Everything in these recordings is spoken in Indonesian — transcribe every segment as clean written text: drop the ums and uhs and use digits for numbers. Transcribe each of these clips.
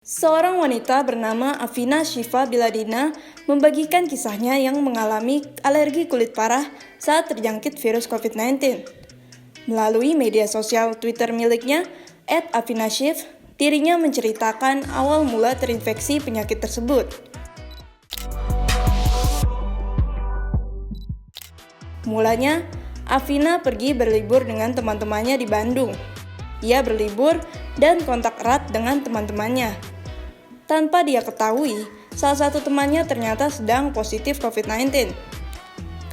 Seorang wanita bernama Afina Shifa Biladina membagikan kisahnya yang mengalami alergi kulit parah saat terjangkit virus COVID-19. Melalui media sosial Twitter miliknya, @afinashif, dirinya menceritakan awal mula terinfeksi penyakit tersebut. Mulanya, Afina pergi berlibur dengan teman-temannya di Bandung. Ia berlibur dan kontak erat dengan teman-temannya. Tanpa dia ketahui, salah satu temannya ternyata sedang positif COVID-19.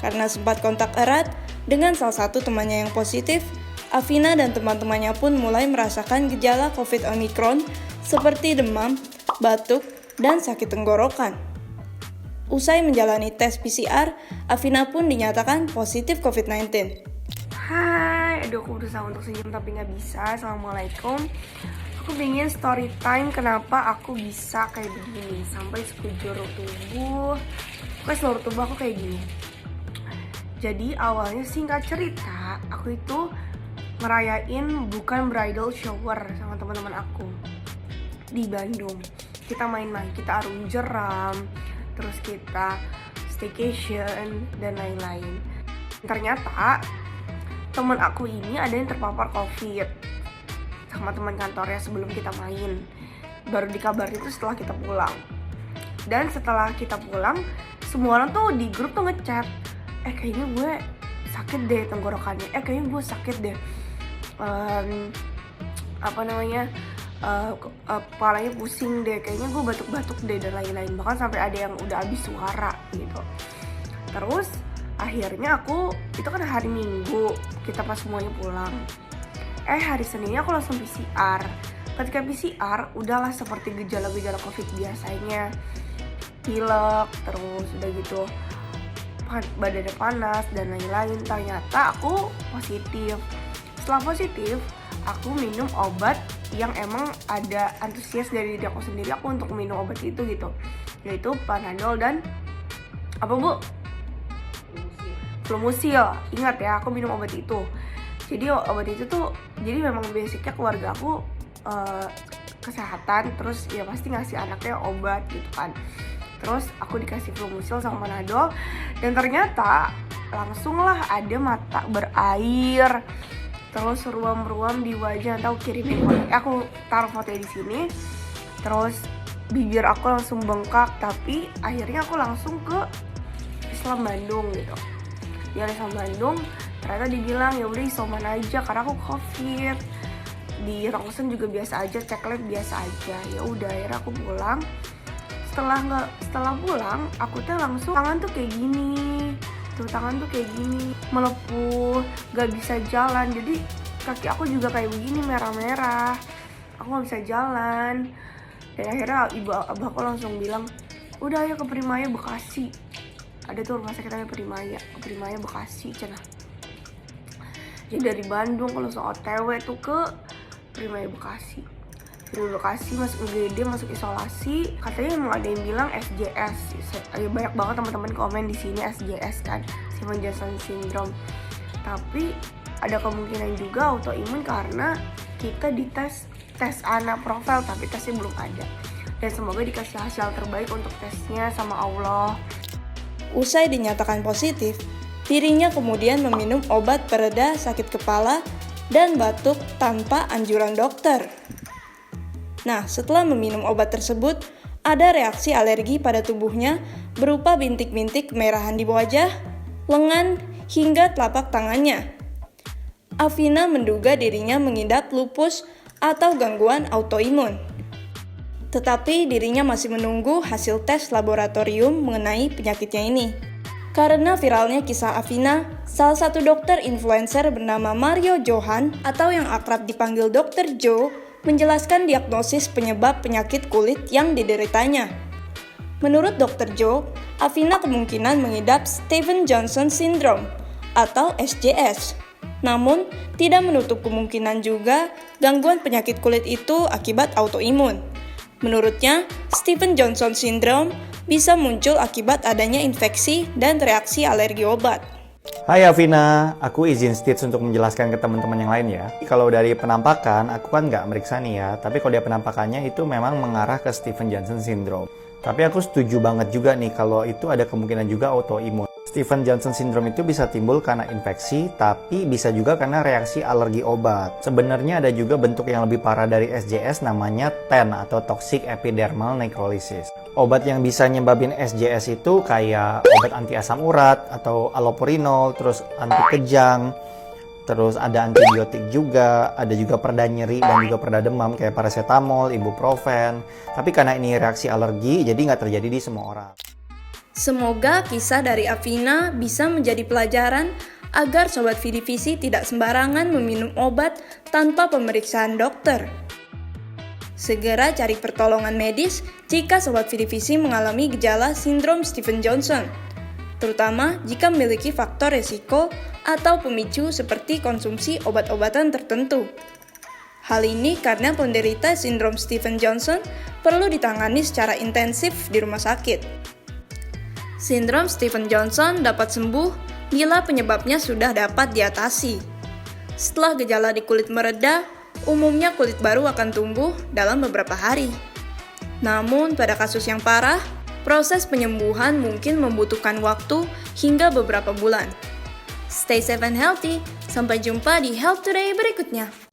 Karena sempat kontak erat dengan salah satu temannya yang positif, Afina dan teman-temannya pun mulai merasakan gejala COVID Omicron seperti demam, batuk, dan sakit tenggorokan. Usai menjalani tes PCR, Afina pun dinyatakan positif COVID-19. Hai, aduh aku berusaha untuk senyum tapi gak bisa. Assalamualaikum. Aku pengen story time kenapa aku bisa kayak begini. Sampai sekujur tubuh, seluruh tubuh aku kayak gini. Jadi awalnya singkat cerita, aku itu ngerayain bukan bridal shower sama teman-teman aku di Bandung. Kita main-main, kita arung jeram, terus kita staycation dan lain-lain. Ternyata teman aku ini ada yang terpapar COVID sama teman kantornya sebelum kita main. Baru dikabarin itu setelah kita pulang. Dan setelah kita pulang, semua orang tuh di grup tuh ngechat, kayaknya gue sakit deh tenggorokannya, kayaknya gue sakit deh kepalanya pusing deh, kayaknya gue batuk-batuk deh dan lain-lain. Bahkan sampai ada yang udah habis suara gitu. Terus akhirnya itu kan hari Minggu, kita pas semuanya pulang. Hari Seninnya aku langsung PCR. Ketika PCR, udahlah seperti gejala-gejala COVID biasanya. Pilek, terus udah gitu badannya panas dan lain-lain. Ternyata aku positif. Setelah positif, aku minum obat yang emang ada antusias dari diri aku sendiri aku untuk minum obat itu gitu. Yaitu Panadol dan Flumusil. Ingat ya, aku minum obat itu. Jadi obat itu tuh, jadi memang basicnya keluarga aku kesehatan, terus ya pasti ngasih anaknya obat gitu kan. Terus aku dikasih Flumusil sama Panadol, dan ternyata langsung lah ada mata berair, terus ruam-ruam di wajah. Tahu kirimin foto, aku taruh fotonya di sini. Terus bibir aku langsung bengkak, tapi akhirnya aku langsung ke Islam Bandung gitu. Di Islam Bandung ternyata dibilang ya udah isoman aja karena aku COVID. Di ronsen juga biasa aja, cek lab biasa aja. Ya udah akhirnya aku pulang. Setelah pulang, aku tuh langsung tangan tuh kayak gini, melepuh, gak bisa jalan. Jadi kaki aku juga kayak begini merah-merah. Aku gak bisa jalan. Dan akhirnya abah aku langsung bilang, udah ayo ke Primaya Bekasi. Ada tuh rumah sakit namanya Primaya Bekasi cenah. Jadi dari Bandung aku langsung OTW tuh ke Primaya Bekasi. Masuk UGD, masuk isolasi. Katanya emang ada yang bilang SJS. Banyak banget teman-teman komen di sini SJS kan, Simon Johnson Syndrome. Tapi ada kemungkinan juga autoimun karena kita dites anak profil tapi tesnya belum ada. Dan semoga dikasih hasil terbaik untuk tesnya sama Allah. Usai dinyatakan positif, dirinya kemudian meminum obat pereda sakit kepala dan batuk tanpa anjuran dokter. Nah, setelah meminum obat tersebut, ada reaksi alergi pada tubuhnya berupa bintik-bintik kemerahan di wajah, lengan, hingga telapak tangannya. Afina menduga dirinya mengidap lupus atau gangguan autoimun. Tetapi dirinya masih menunggu hasil tes laboratorium mengenai penyakitnya ini. Karena viralnya kisah Afina, salah satu dokter influencer bernama Mario Johan atau yang akrab dipanggil Dr. Joe menjelaskan diagnosis penyebab penyakit kulit yang dideritanya. Menurut Dr. Joe, Afina kemungkinan mengidap Stevens Johnson Syndrome atau SJS. Namun, tidak menutup kemungkinan juga gangguan penyakit kulit itu akibat autoimun. Menurutnya, Stevens Johnson Syndrome bisa muncul akibat adanya infeksi dan reaksi alergi obat. Hai Afina, aku izin Stitch untuk menjelaskan ke teman-teman yang lain ya. Kalau dari penampakan, aku kan nggak meriksa nih ya, tapi kalau dia penampakannya itu memang mengarah ke Stevens-Johnson syndrome. Tapi aku setuju banget juga nih kalau itu ada kemungkinan juga autoimun. Stevens-Johnson syndrome itu bisa timbul karena infeksi, tapi bisa juga karena reaksi alergi obat. Sebenarnya ada juga bentuk yang lebih parah dari SJS namanya TEN atau Toxic Epidermal Necrolysis. Obat yang bisa nyebabin SJS itu kayak obat anti asam urat atau allopurinol, terus anti kejang, terus ada antibiotik juga, ada juga pereda nyeri dan juga pereda demam kayak paracetamol, ibuprofen. Tapi karena ini reaksi alergi, jadi nggak terjadi di semua orang. Semoga kisah dari Afina bisa menjadi pelajaran agar Sobat Vidivisi tidak sembarangan meminum obat tanpa pemeriksaan dokter. Segera cari pertolongan medis jika Sobat Vidivisi mengalami gejala sindrom Stevens-Johnson, terutama jika memiliki faktor resiko atau pemicu seperti konsumsi obat-obatan tertentu. Hal ini karena penderita sindrom Stevens-Johnson perlu ditangani secara intensif di rumah sakit. Sindrom Stevens-Johnson dapat sembuh bila penyebabnya sudah dapat diatasi. Setelah gejala di kulit mereda, umumnya kulit baru akan tumbuh dalam beberapa hari. Namun pada kasus yang parah, proses penyembuhan mungkin membutuhkan waktu hingga beberapa bulan. Stay safe and healthy, sampai jumpa di Health Today berikutnya.